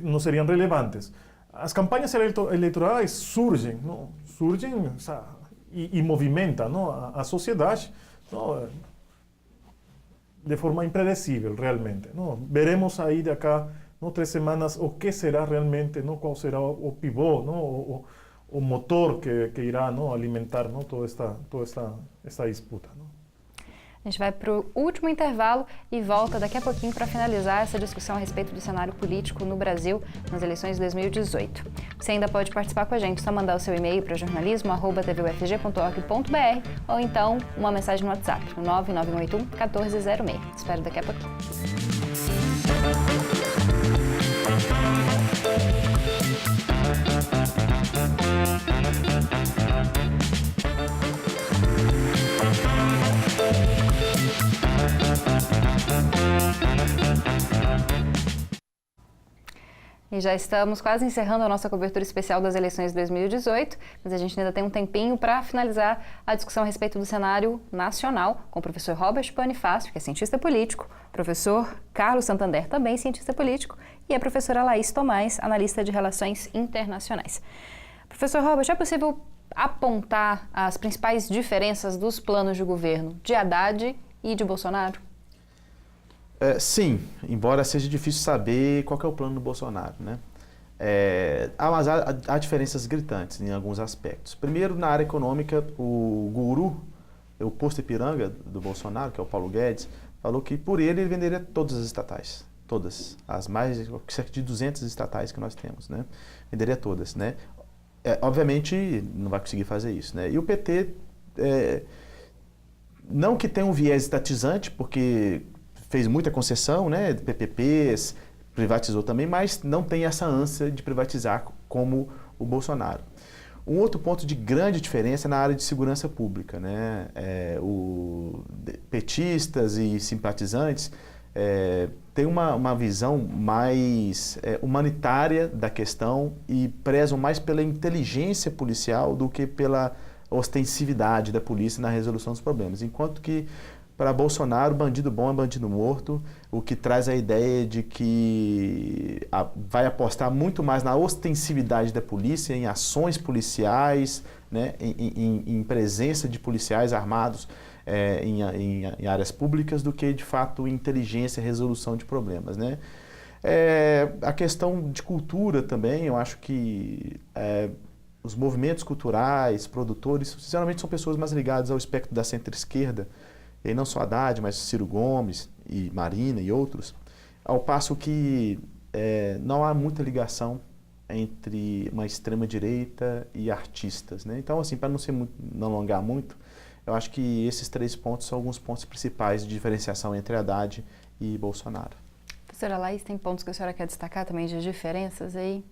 não seriam relevantes. As campanhas eleitorais surgem, não? Surgem, sabe, e movimentam, não, a sociedade, não, de forma impredecível, realmente. Não? Veremos aí de cá, não, 3 semanas, o que será realmente, não, qual será o pivô, não, o motor que irá, não, alimentar, não, toda esta disputa. Não? A gente vai para o último intervalo e volta daqui a pouquinho para finalizar essa discussão a respeito do cenário político no Brasil nas eleições de 2018. Você ainda pode participar com a gente, só mandar o seu e-mail para jornalismo@tvufg.org.br ou então uma mensagem no WhatsApp, no 99181 1406. Espero daqui a pouquinho. E já estamos quase encerrando a nossa cobertura especial das eleições de 2018, mas a gente ainda tem um tempinho para finalizar a discussão a respeito do cenário nacional com o professor Robert Bonifácio, que é cientista político, professor Carlos Santander, também cientista político, e a professora Laís Tomás, analista de relações internacionais. Professor Robert, é possível apontar as principais diferenças dos planos de governo de Haddad e de Bolsonaro? Sim, embora seja difícil saber qual que é o plano do Bolsonaro, né? Mas há diferenças gritantes em alguns aspectos. Primeiro, na área econômica, o guru, o posto Ipiranga do Bolsonaro, que é o Paulo Guedes, falou que por ele venderia todas as estatais, todas, as cerca de 200 estatais que nós temos, né? Venderia todas, né? Obviamente não vai conseguir fazer isso, né? E o PT, não que tenha um viés estatizante, porque fez muita concessão, né, de PPPs, privatizou também, mas não tem essa ânsia de privatizar como o Bolsonaro. Um outro ponto de grande diferença é na área de segurança pública, né? Petistas e simpatizantes têm uma visão mais humanitária da questão e prezam mais pela inteligência policial do que pela ostensividade da polícia na resolução dos problemas, enquanto que para Bolsonaro, bandido bom é bandido morto, o que traz a ideia de que vai apostar muito mais na ostensividade da polícia, em ações policiais, né, em presença de policiais armados em áreas públicas, do que, de fato, inteligência e resolução de problemas, né? A questão de cultura também, eu acho que os movimentos culturais, produtores, geralmente são pessoas mais ligadas ao espectro da centro-esquerda, e não só Haddad, mas Ciro Gomes e Marina e outros, ao passo que não há muita ligação entre uma extrema-direita e artistas, né? Então, assim, para não alongar muito, eu acho que esses 3 pontos são alguns pontos principais de diferenciação entre Haddad e Bolsonaro. Professora Laís, tem pontos que a senhora quer destacar também de diferenças aí?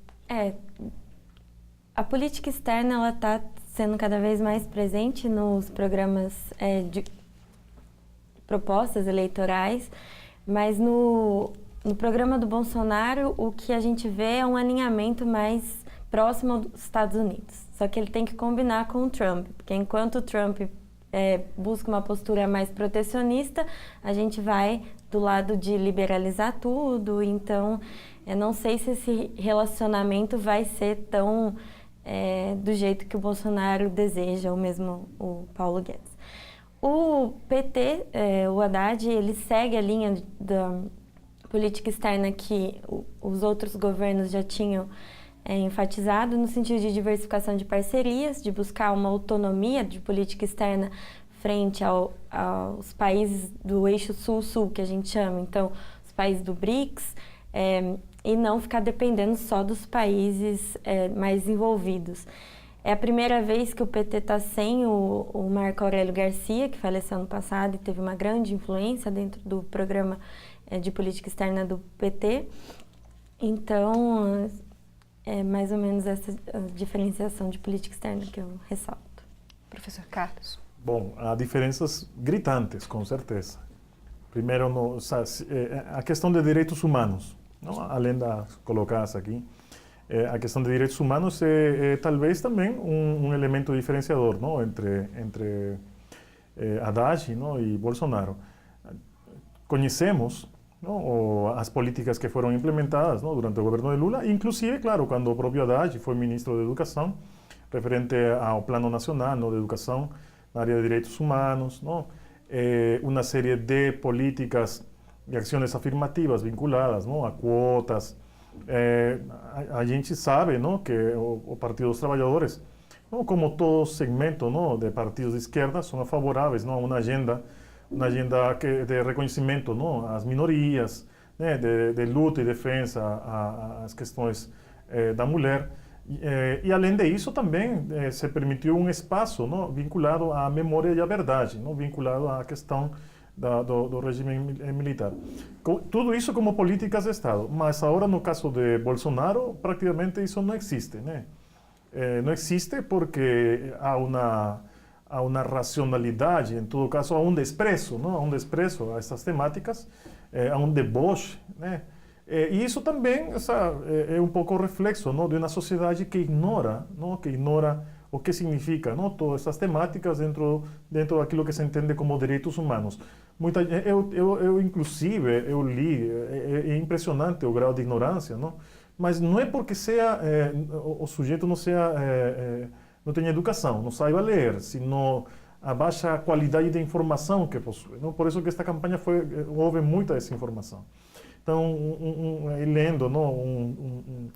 A política externa, ela está sendo cada vez mais presente nos programas de propostas eleitorais, mas no programa do Bolsonaro, o que a gente vê é um alinhamento mais próximo dos Estados Unidos. Só que ele tem que combinar com o Trump, porque enquanto o Trump busca uma postura mais protecionista, a gente vai do lado de liberalizar tudo. Então, eu não sei se esse relacionamento vai ser tão do jeito que o Bolsonaro deseja, ou mesmo o Paulo Guedes. O PT, o Haddad, ele segue a linha da política externa que os outros governos já tinham enfatizado, no sentido de diversificação de parcerias, de buscar uma autonomia de política externa frente aos países do eixo sul-sul, que a gente chama, então, os países do BRICS, e não ficar dependendo só dos países mais envolvidos. É a primeira vez que o PT está sem o Marco Aurélio Garcia, que faleceu ano passado e teve uma grande influência dentro do programa de política externa do PT. Então, é mais ou menos essa diferenciação de política externa que eu ressalto. Professor Carlos. Bom, há diferenças gritantes, com certeza. Primeiro, a questão de direitos humanos, não? Além das colocadas aqui, a questão de direitos humanos é talvez também um elemento diferenciador, não? entre Haddad, não? E Bolsonaro. Conhecemos, não? As políticas que foram implementadas, não? Durante o governo de Lula, inclusive, claro, quando o próprio Haddad foi ministro de Educação, referente ao Plano Nacional, não? De Educação na área de direitos humanos, não? Uma série de políticas e ações afirmativas vinculadas, não? A quotas. A gente sabe, não? Que o Partido dos Trabalhadores, não? Como todo segmento, não? De partidos de esquerda, são favoráveis, não? A uma agenda de reconhecimento, não? Às minorias, né? de luta e defesa às questões da mulher. E além disso também se permitiu um espaço, não? Vinculado à memória e à verdade, não? Vinculado à questão do regime militar. Tudo isso como políticas de Estado, mas agora no caso de Bolsonaro praticamente isso não existe, né? Não existe porque há uma racionalidade, em todo caso há um desprezo, não? Há um desprezo a essas temáticas, há um deboche, né? E isso também é um pouco reflexo, não? De uma sociedade que ignora, não? Que ignora o que significa, não? Todas essas temáticas dentro daquilo que se entende como direitos humanos. Inclusive, eu li, é impressionante o grau de ignorância, não? Mas não é porque o sujeito não tenha educação, não saiba ler, sino a baixa qualidade de informação que possui, não? Por isso que esta campanha houve muita desinformação. Então, lendo, não? Um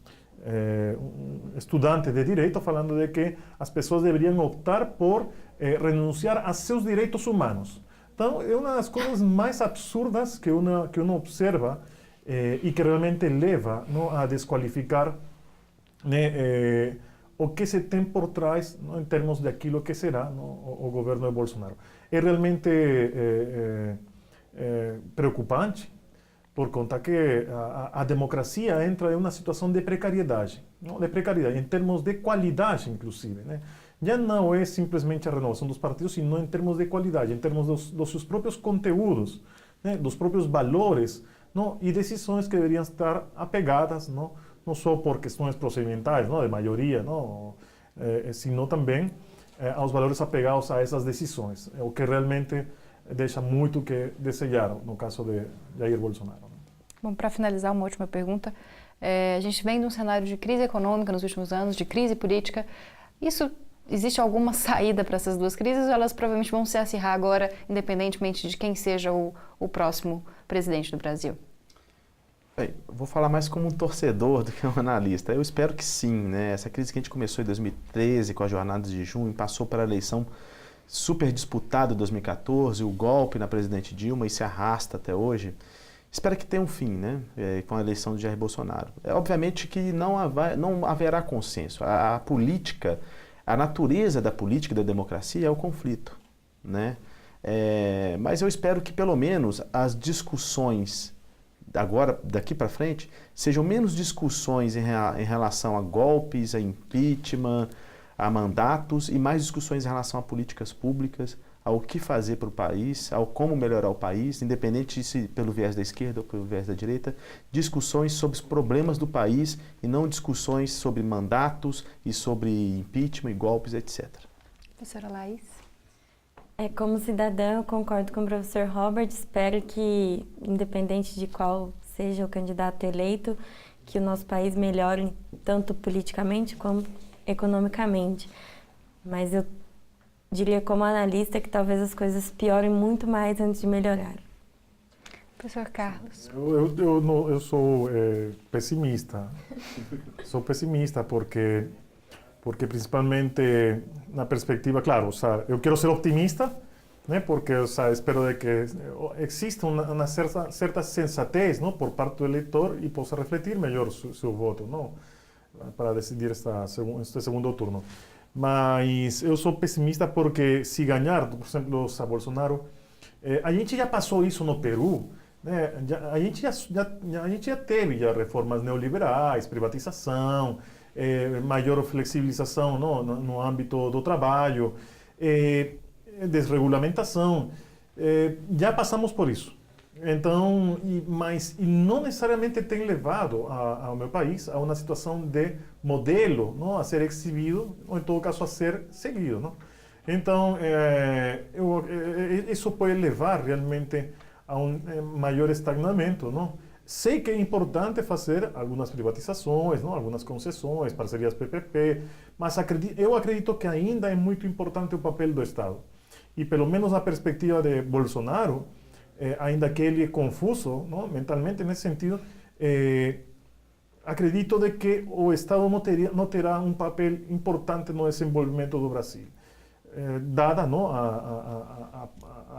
estudante de direito falando de que as pessoas deveriam optar por renunciar a seus direitos humanos. Então, é uma das coisas mais absurdas que uno observa e que realmente leva, não? A desqualificar, né? O que se tem por trás, não? Em termos daquilo que será, não? O governo de Bolsonaro. É realmente preocupante, por conta que a democracia entra em uma situação de precariedade, não? De precariedade, em termos de qualidade, inclusive, né? Já não é simplesmente a renovação dos partidos, sino em termos de qualidade, em termos dos seus próprios conteúdos, né? Dos próprios valores, não? E decisões que deveriam estar apegadas, não só por questões procedimentais, não? De maioria, não? Sino também aos valores apegados a essas decisões, o que realmente deixa muito que desejar no caso de Jair Bolsonaro. Bom, para finalizar, uma última pergunta. A gente vem de um cenário de crise econômica nos últimos anos, de crise política. Existe alguma saída para essas duas crises ou elas provavelmente vão se acirrar agora, independentemente de quem seja o próximo presidente do Brasil? Vou falar mais como um torcedor do que um analista. Eu espero que sim, né? Essa crise que a gente começou em 2013 com as jornadas de junho, passou para a eleição super disputada em 2014, o golpe na presidente Dilma e se arrasta até hoje. Espero que tenha um fim, né? Com a eleição de Jair Bolsonaro. Obviamente que não haverá consenso. A política, a natureza da política e da democracia é o conflito, né? Mas eu espero que pelo menos as discussões agora, daqui para frente, sejam menos discussões em relação a golpes, a impeachment, a mandatos e mais discussões em relação a políticas públicas, ao que fazer para o país, ao como melhorar o país, independente se pelo viés da esquerda ou pelo viés da direita, discussões sobre os problemas do país e não discussões sobre mandatos e sobre impeachment e golpes, etc. Professora Laís? Como cidadã, eu concordo com o professor Robert. Espero que, independente de qual seja o candidato eleito, que o nosso país melhore tanto politicamente como economicamente. Mas eu diria como analista que talvez as coisas piorem muito mais antes de melhorar. Professor Carlos? Eu sou pessimista. Sou pessimista porque principalmente na perspectiva, claro, eu quero ser optimista, né, porque espero de que exista uma certa sensatez, não, por parte do eleitor e possa refletir melhor seu voto, não, para decidir este segundo turno. Mas eu sou pessimista porque se ganhar, por exemplo, a Bolsonaro, a gente já passou isso no Peru, né, a gente já teve reformas neoliberais, privatização, maior flexibilização no âmbito do trabalho, desregulamentação, já passamos por isso. Então, mas não necessariamente tem levado ao meu país a uma situação de modelo, não, a ser exibido ou em todo caso a ser seguido, não? Então, isso pode levar realmente a um maior estagnamento, não? Sei que é importante fazer algumas privatizações, não? Algumas concessões, parcerias PPP, mas eu acredito que ainda é muito importante o papel do Estado. E pelo menos na perspectiva de Bolsonaro, ainda que ele é confuso, não? Mentalmente nesse sentido, acredito de que o Estado não terá um papel importante no desenvolvimento do Brasil, dada não, a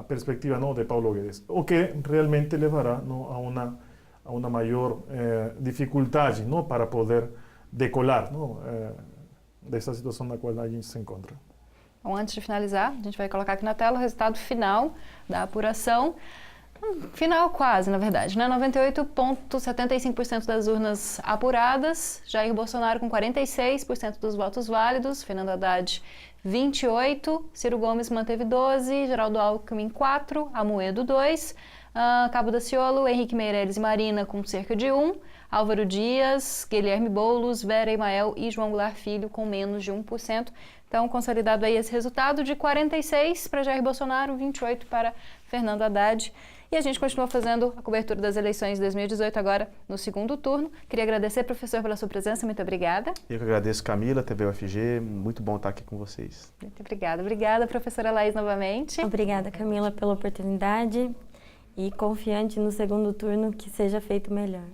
perspectiva não, de Paulo Guedes, o que realmente levará não, a uma maior dificuldade, não, para poder decolar, não, dessa situação na qual a gente se encontra. Bom, antes de finalizar, a gente vai colocar aqui na tela o resultado final da apuração. Final quase, na verdade, né? 98,75% das urnas apuradas, Jair Bolsonaro com 46% dos votos válidos, Fernando Haddad 28%, Ciro Gomes manteve 12%, Geraldo Alckmin 4%, Amoedo 2%, Cabo Daciolo, Henrique Meirelles e Marina com cerca de 1%, Álvaro Dias, Guilherme Boulos, Vera Emael e João Goulart Filho com menos de 1%. Então, consolidado aí esse resultado de 46% para Jair Bolsonaro, 28% para Fernando Haddad. E a gente continua fazendo a cobertura das eleições de 2018 agora no segundo turno. Queria agradecer, professor, pela sua presença. Muito obrigada. Eu que agradeço, Camila, TV UFG. Muito bom estar aqui com vocês. Muito obrigada. Obrigada, professora Laís, novamente. Obrigada, Camila, pela oportunidade e confiante no segundo turno que seja feito melhor.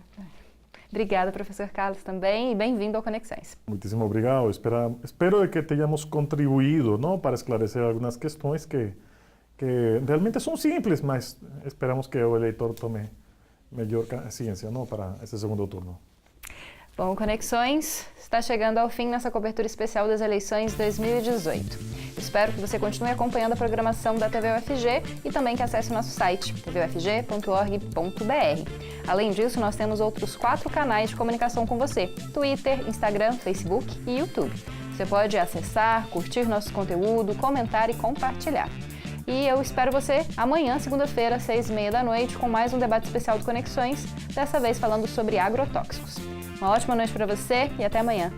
Obrigada, professor Carlos, também, e bem-vindo ao Conexões. Muitíssimo obrigado. Espero que tenhamos contribuído, não, para esclarecer algumas questões que realmente são simples, mas esperamos que o eleitor tome melhor ciência, não, para esse segundo turno. Bom, Conexões está chegando ao fim nessa cobertura especial das eleições 2018. Espero que você continue acompanhando a programação da TV UFG e também que acesse o nosso site, tvufg.org.br. Além disso, nós temos outros 4 canais de comunicação com você: Twitter, Instagram, Facebook e YouTube. Você pode acessar, curtir nosso conteúdo, comentar e compartilhar. E eu espero você amanhã, segunda-feira, às 6h30 da noite, com mais um debate especial do Conexões, dessa vez falando sobre agrotóxicos. Uma ótima noite para você e até amanhã.